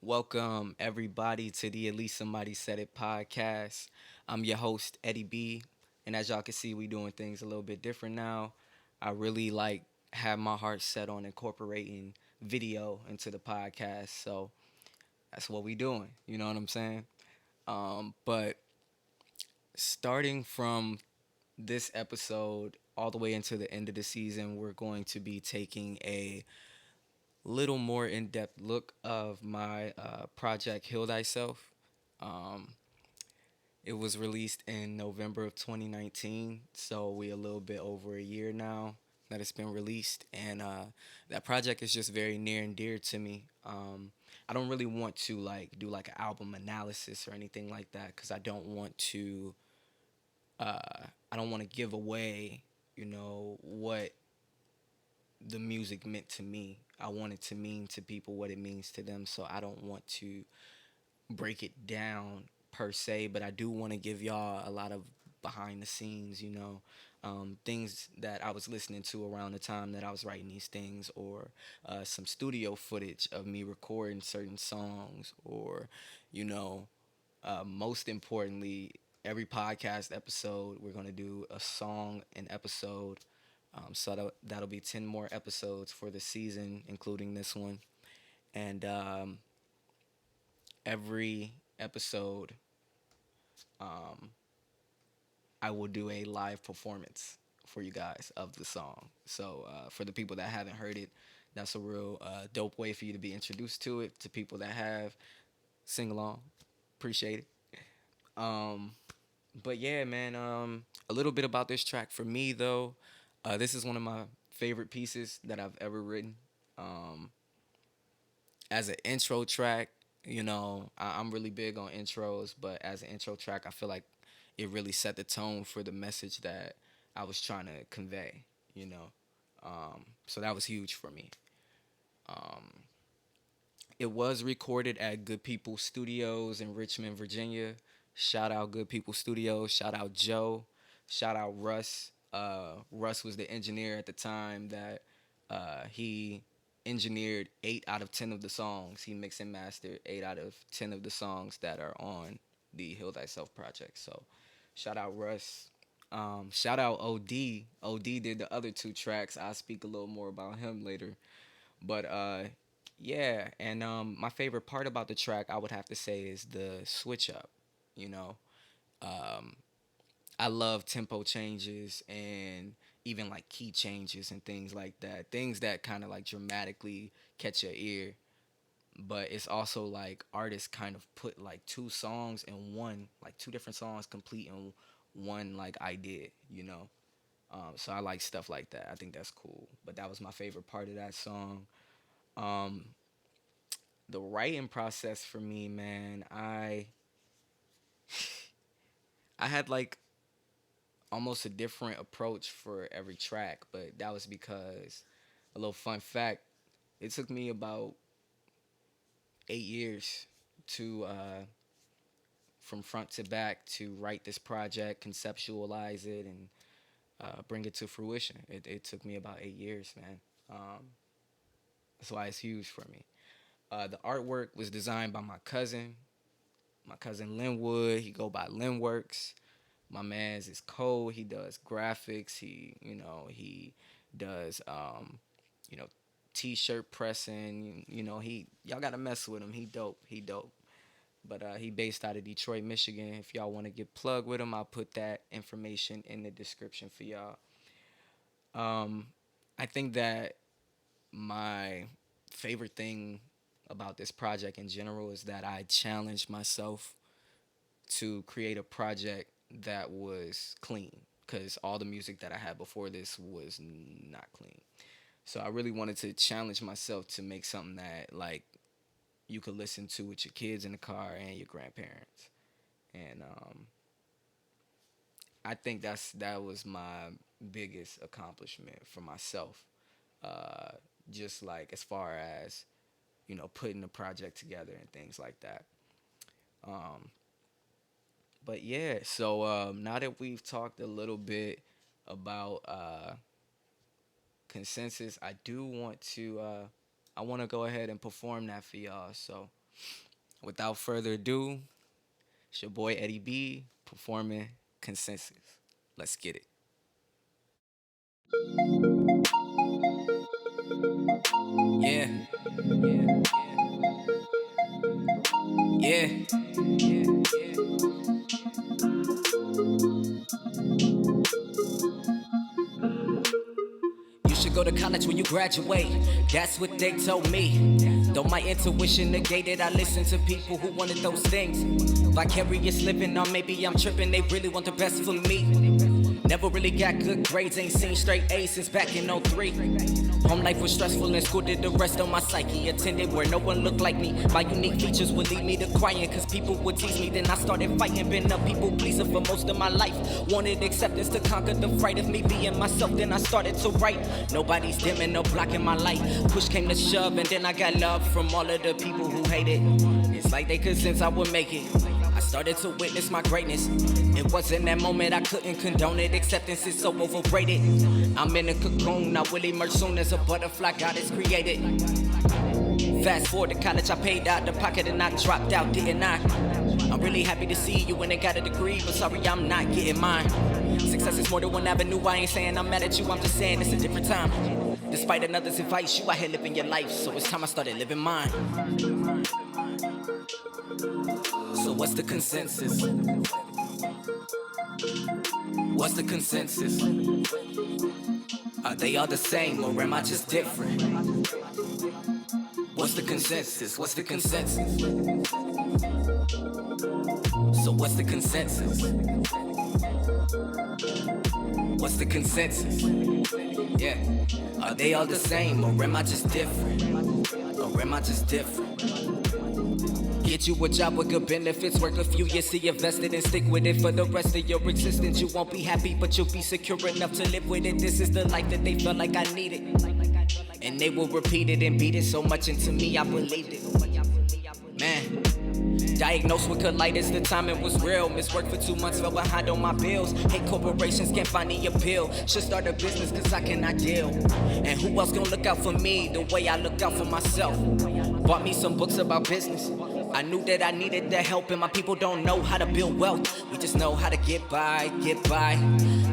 Welcome everybody to the At least Somebody Said It podcast. I'm your host Ed.e.B, and as y'all can see, we doing things a little bit different now. I really have my heart set on incorporating video into the podcast, so that's what we doing. You know what I'm saying? But starting from this episode all the way into the end of the season, we're going to be taking a little more in-depth look of my project Heal Thyself. Um, it was released in November of 2019, so we a little bit over a year now that it's been released, and that project is just very near and dear to me. I don't really want to do like an album analysis or anything like that because uh, I don't want to give away, what the music meant to me. I want it to mean to people what it means to them. So I don't want to break it down per se, but I do want to give y'all a lot of behind the scenes, things that I was listening to around the time that I was writing these things, or some studio footage of me recording certain songs, or, you know, most importantly, every podcast episode, we're going to do a song an episode. That'll be 10 more episodes for the season, including this one. And every episode, um, I will do a live performance for you guys of the song. So for the people that haven't heard it, that's a real dope way for you to be introduced to it. To people that have, sing along. Appreciate it. Um, but yeah, man, a little bit about this track for me though. This is one of my favorite pieces that I've ever written. Um, as an intro track, I'm really big on intros, but as an intro track, I feel like it really set the tone for the message that I was trying to convey, you know. So that was huge for me. Um, it was recorded at Good People Studios in Richmond, Virginia. Shout out Good People Studios. Shout out Joe. Shout out Russ. Russ was the engineer at the time that he engineered 8 out of 10 of the songs. He mixed and mastered 8 out of 10 of the songs that are on the Heal Thyself project. So shout out Russ. Shout out OD. OD did the other two tracks. I'll speak a little more about him later. But yeah, and my favorite part about the track, I would have to say, is the switch up. You know, um, I love tempo changes and even like key changes and things like that. Things that kind of like dramatically catch your ear. But it's also like artists kind of put like two songs in one, like two different songs complete in one like idea. So I like stuff like that. I think that's cool. But that was my favorite part of that song. Um, the writing process for me, man, I had like almost a different approach for every track, but that was because a little fun fact, it took me about 8 years to from front to back to write this project, conceptualize it, and bring it to fruition. It took me about 8 years, man. That's why it's huge for me. The artwork was designed by my cousin Linwood. He go by Linworks. My man's is Cole. He does graphics. He does you know, t-shirt pressing. He y'all gotta mess with him. He dope. He dope. But he based out of Detroit, Michigan. If y'all want to get plugged with him, I'll put that information in the description for y'all. Um, I think that my favorite thing about this project in general is that I challenged myself to create a project that was clean because all the music that I had before this was not clean. So I really wanted to challenge myself to make something that like you could listen to with your kids in the car and your grandparents. And I think that was my biggest accomplishment for myself. Uh, just like as far as putting the project together and things like that. Um, but yeah, so now that we've talked a little bit about consensus, I do want to I want to go ahead and perform that for y'all. So Without further ado, it's your boy Ed.e.B performing Consensus. Let's get it. Yeah, yeah. You should go to college when you graduate. That's what they told me. Though my intuition negated, I listen to people who wanted those things. Vicarious living, or maybe I'm tripping. They really want the best for me. Never really got good grades, ain't seen straight A's since back in '03. Home life was stressful and school did the rest on my psyche. Attended where no one looked like me. My unique features would lead me to crying, cause people would tease me. Then I started fighting, been a people pleaser for most of my life. Wanted acceptance to conquer the fright of me being myself, then I started to write. Nobody's dimming or blocking my light. Push came to shove, and then I got love from all of the people who hated. It's like they could sense I would make it. I started to witness my greatness. It wasn't that moment I couldn't condone it. Acceptance is so overrated. I'm in a cocoon, I will emerge soon as a butterfly God is created. Fast forward to college, I paid out the pocket and I dropped out, didn't I? I'm really happy to see you when they got a degree, but sorry I'm not getting mine. Success is more than one avenue, I ain't saying I'm mad at you, I'm just saying it's a different time. Despite another's advice, you out here living your life, so it's time I started living mine. So what's the consensus? What's the consensus? Are they all the same or am I just different? What's the consensus? What's the consensus? So what's the consensus? What's the consensus? Yeah. Are they all the same or am I just different? Or am I just different? Get you a job with good benefits, work a few years, see invested and stick with it for the rest of your existence. You won't be happy, but you'll be secure enough to live with it. This is the life that they felt like I needed. And they will repeat it and beat it so much into me, I believed it. Man. Diagnosed with colitis, the timing was real. Missed work for 2 months, fell behind on my bills. Hate corporations, can't find the appeal. Should start a business cause I cannot deal. And who else gonna look out for me the way I look out for myself? Bought me some books about business. I knew that I needed the help, and my people don't know how to build wealth. We just know how to get by, get by.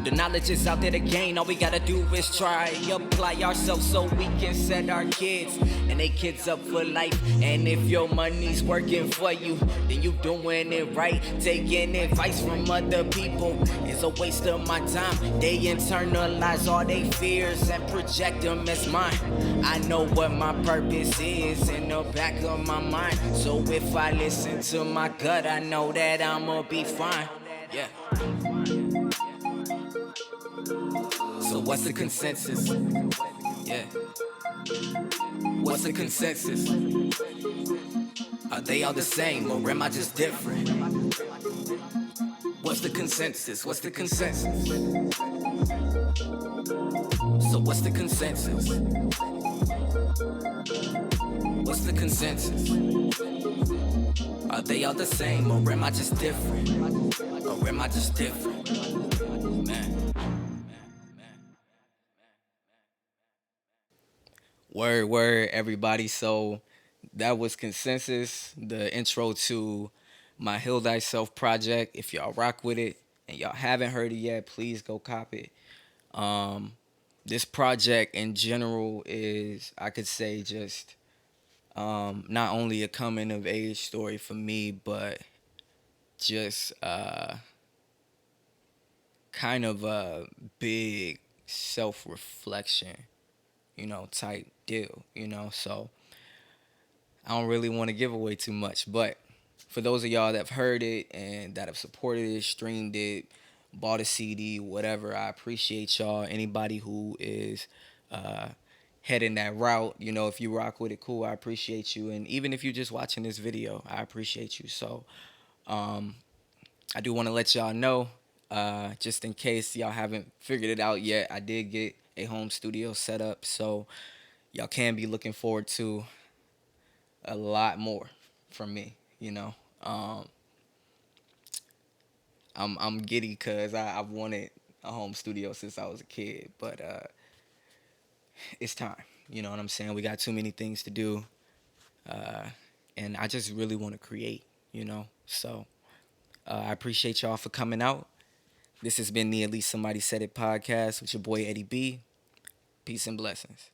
The knowledge is out there to gain, all we gotta do is try. Apply ourselves so we can set our kids and they kids up for life. And if your money's working for you, then you doing it right. Taking advice from other people is a waste of my time. They internalize all they fears and project them as mine. I know what my purpose is in the back of my mind. So if I listen to my gut, I know that I'ma be fine. Yeah. So what's the consensus? Yeah. What's the consensus? Are they all the same or am I just different? What's the consensus? What's the consensus? So what's the consensus? What's the consensus? Are they all the same or am I just different? Or am I just different? Man. Word, word, everybody. So that was Consensus, the intro to my Heal Thyself project. If y'all rock with it and y'all haven't heard it yet, please go cop it. Um, this project in general is, I could say, just not only a coming of age story for me, but just kind of a big self reflection, type deal, So I don't really want to give away too much, but for those of y'all that have heard it and that have supported it, streamed it, bought a CD, whatever, I appreciate y'all. Anybody who is uh, heading that route, if you rock with it, cool, I appreciate you. And even if you're just watching this video, I appreciate you. So I do want to let y'all know, just in case y'all haven't figured it out yet, I did get a home studio set up. So y'all can be looking forward to a lot more from me. Um, I'm giddy because I've wanted a home studio since I was a kid, but it's time. You know what I'm saying? We got too many things to do. and I just really want to create, So I appreciate y'all for coming out. This has been the At Least Somebody Said It podcast with your boy Eddie B. Peace and blessings.